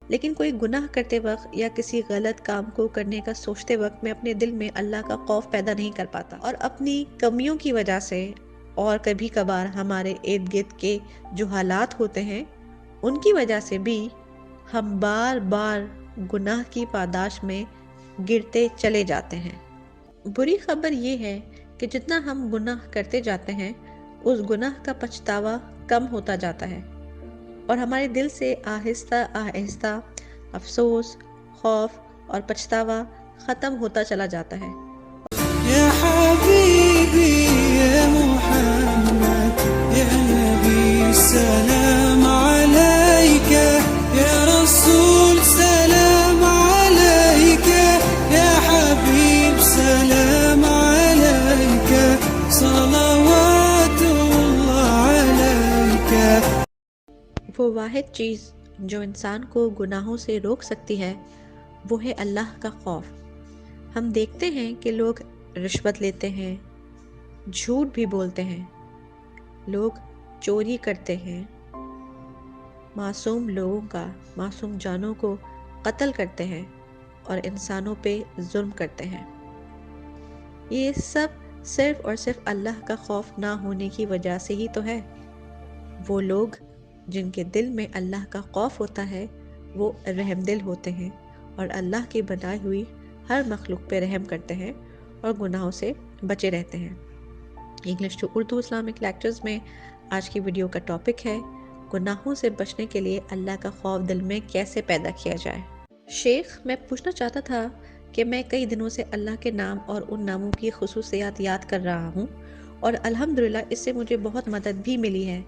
لیکن کوئی گناہ کرتے وقت یا کسی غلط کام کو کرنے کا سوچتے وقت میں اپنے دل میں اللہ کا خوف پیدا نہیں کر پاتا، اور اپنی کمیوں کی وجہ سے اور کبھی کبھار ہمارے ارد گرد کے جو حالات ہوتے ہیں ان کی وجہ سے بھی ہم بار بار گناہ کی پاداش میں گرتے چلے جاتے ہیں۔ بری خبر یہ ہے کہ جتنا ہم گناہ کرتے جاتے ہیں اس گناہ کا پچھتاوا کم ہوتا جاتا ہے، اور ہمارے دل سے آہستہ آہستہ افسوس، خوف اور پچھتاوا ختم ہوتا چلا جاتا ہے۔ يا حبيبي يا محمد يا نبي سلام عليك يا رسول سلام عليك يا حبيب سلام عليك صلوات الله عليك۔ وہ واحد چیز جو انسان کو گناہوں سے روک سکتی ہے وہ ہے اللہ کا خوف۔ ہم دیکھتے ہیں کہ لوگ رشوت لیتے ہیں، جھوٹ بھی بولتے ہیں، لوگ چوری کرتے ہیں، معصوم لوگوں کا، معصوم جانوں کو قتل کرتے ہیں اور انسانوں پہ ظلم کرتے ہیں۔ یہ سب صرف اور صرف اللہ کا خوف نہ ہونے کی وجہ سے ہی تو ہے۔ وہ لوگ جن کے دل میں اللہ کا خوف ہوتا ہے وہ رحم دل ہوتے ہیں اور اللہ کی بنائی ہوئی ہر مخلوق پہ رحم کرتے ہیں اور گناہوں سے بچے رہتے ہیں۔ English to Urdu Islamic lectures میں آج کی ویڈیو کا ٹاپک ہے گناہوں سے بچنے کے لیے اللہ کا خوف دل میں کیسے پیدا کیا جائے۔ شیخ، میں پوچھنا چاہتا تھا کہ میں کئی دنوں سے اللہ کے نام اور ان ناموں کی خصوصیات یاد کر رہا ہوں اور الحمدللہ اس سے مجھے بہت مدد بھی ملی ہے،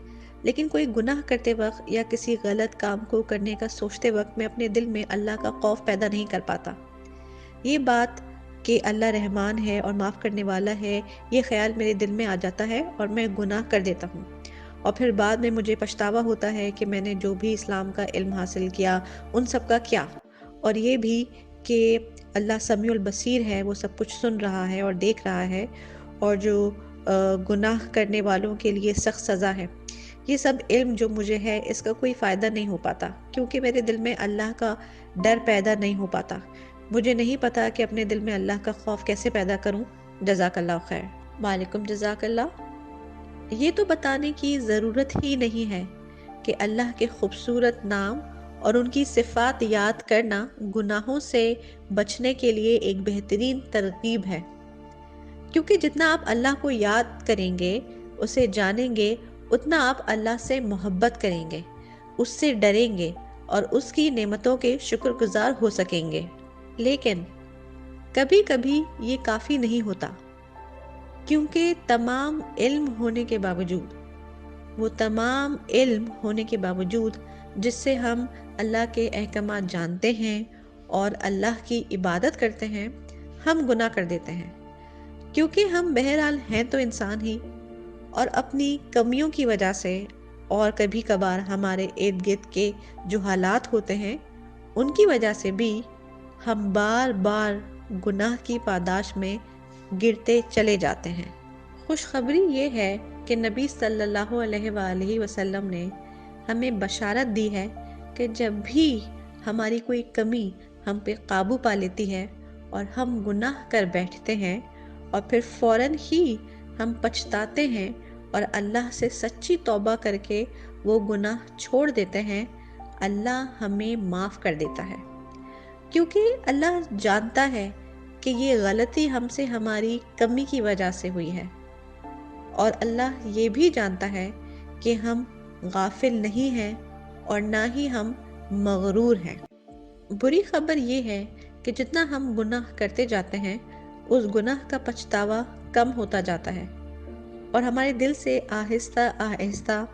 لیکن کوئی گناہ کرتے وقت یا کسی غلط کام کو کرنے کا سوچتے وقت میں اپنے دل میں اللہ کا خوف پیدا نہیں کر پاتا۔ یہ بات کہ اللہ رحمان ہے اور معاف کرنے والا ہے، یہ خیال میرے دل میں آ جاتا ہے اور میں گناہ کر دیتا ہوں، اور پھر بعد میں مجھے پچھتاوا ہوتا ہے کہ میں نے جو بھی اسلام کا علم حاصل کیا ان سب کا کیا، اور یہ بھی کہ اللہ سمیع البصیر ہے، وہ سب کچھ سن رہا ہے اور دیکھ رہا ہے، اور جو گناہ کرنے والوں کے لیے سخت سزا ہے۔ یہ سب علم جو مجھے ہے اس کا کوئی فائدہ نہیں ہو پاتا کیونکہ میرے دل میں اللہ کا ڈر پیدا نہیں ہو پاتا۔ مجھے نہیں پتا کہ اپنے دل میں اللہ کا خوف کیسے پیدا کروں۔ جزاک اللہ خیر۔ وعلیکم جزاک اللہ۔ یہ تو بتانے کی ضرورت ہی نہیں ہے کہ اللہ کے خوبصورت نام اور ان کی صفات یاد کرنا گناہوں سے بچنے کے لیے ایک بہترین ترغیب ہے، کیونکہ جتنا آپ اللہ کو یاد کریں گے، اسے جانیں گے، اتنا آپ اللہ سے محبت کریں گے، اس سے ڈریں گے اور اس کی نعمتوں کے شکر گزار ہو سکیں گے۔ لیکن کبھی کبھی یہ کافی نہیں ہوتا، کیونکہ تمام علم ہونے کے باوجود جس سے ہم اللہ کے احکامات جانتے ہیں اور اللہ کی عبادت کرتے ہیں، ہم گناہ کر دیتے ہیں، کیونکہ ہم بہرحال ہیں تو انسان ہی، اور اپنی کمیوں کی وجہ سے اور کبھی کبھار ہمارے ارد گرد کے جو حالات ہوتے ہیں ان کی وجہ سے بھی ہم بار بار گناہ کی پاداش میں گرتے چلے جاتے ہیں۔ خوشخبری یہ ہے کہ نبی صلی اللہ علیہ وآلہ وسلم نے ہمیں بشارت دی ہے کہ جب بھی ہماری کوئی کمی ہم پہ قابو پا لیتی ہے اور ہم گناہ کر بیٹھتے ہیں اور پھر فوراً ہی ہم پچھتاتے ہیں اور اللہ سے سچی توبہ کر کے وہ گناہ چھوڑ دیتے ہیں، اللہ ہمیں معاف کر دیتا ہے، کیونکہ اللہ جانتا ہے کہ یہ غلطی ہم سے ہماری کمی کی وجہ سے ہوئی ہے، اور اللہ یہ بھی جانتا ہے کہ ہم غافل نہیں ہیں اور نہ ہی ہم مغرور ہیں۔ بری خبر یہ ہے کہ جتنا ہم گناہ کرتے جاتے ہیں اس گناہ کا پچھتاوا کم ہوتا جاتا ہے، اور ہمارے دل سے آہستہ آہستہ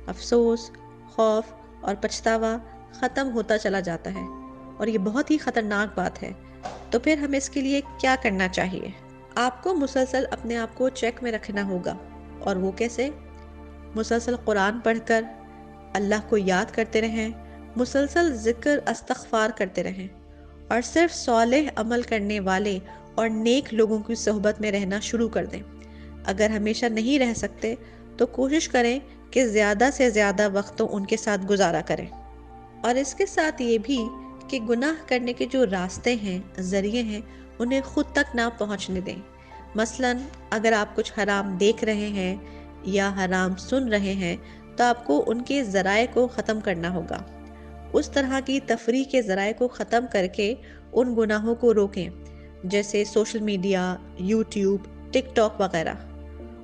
افسوس، خوف اور پچھتاوا ختم ہوتا چلا جاتا ہے، اور یہ بہت ہی خطرناک بات ہے۔ تو پھر ہمیں اس کے لیے کیا کرنا چاہیے؟ آپ کو مسلسل اپنے آپ کو چیک میں رکھنا ہوگا، اور وہ کیسے؟ مسلسل قرآن پڑھ کر اللہ کو یاد کرتے رہیں، مسلسل ذکر استغفار کرتے رہیں، اور صرف صالح عمل کرنے والے اور نیک لوگوں کی صحبت میں رہنا شروع کر دیں۔ اگر ہمیشہ نہیں رہ سکتے تو کوشش کریں کہ زیادہ سے زیادہ وقت تو ان کے ساتھ گزارا کریں۔ اور اس کے ساتھ یہ بھی کہ گناہ کرنے کے جو راستے ہیں، ذریعے ہیں، انہیں خود تک نہ پہنچنے دیں۔ مثلاً اگر آپ کچھ حرام دیکھ رہے ہیں یا حرام سن رہے ہیں تو آپ کو ان کے ذرائع کو ختم کرنا ہوگا۔ اس طرح کی تفریح کے ذرائع کو ختم کر کے ان گناہوں کو روکیں، جیسے سوشل میڈیا، یوٹیوب، ٹک ٹاک وغیرہ۔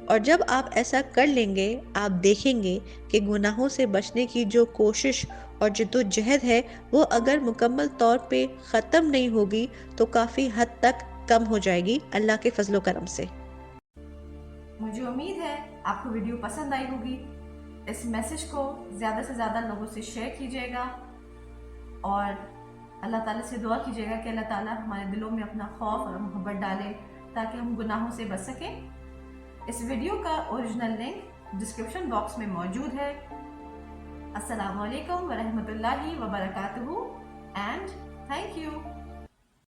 اور جب آپ ایسا کر لیں گے، آپ دیکھیں گے کہ گناہوں سے بچنے کی جو کوشش اور جدوجہد ہے وہ اگر مکمل طور پہ ختم نہیں ہوگی تو کافی حد تک کم ہو جائے گی اللہ کے فضل و کرم سے۔ مجھے امید ہے آپ کو ویڈیو پسند آئی ہوگی۔ اس میسج کو زیادہ سے زیادہ لوگوں سے شیئر کیجیے گا اور اللہ تعالیٰ سے دعا کیجیے گا کہ اللہ تعالیٰ ہمارے دلوں میں اپنا خوف اور محبت ڈالے تاکہ ہم گناہوں سے بچ سکیں۔ اس ویڈیو کا اوریجنل لنک ڈسکرپشن باکس میں موجود ہے۔ السلام علیکم ورحمۃ اللہ وبرکاتہ اینڈ تھینک یو۔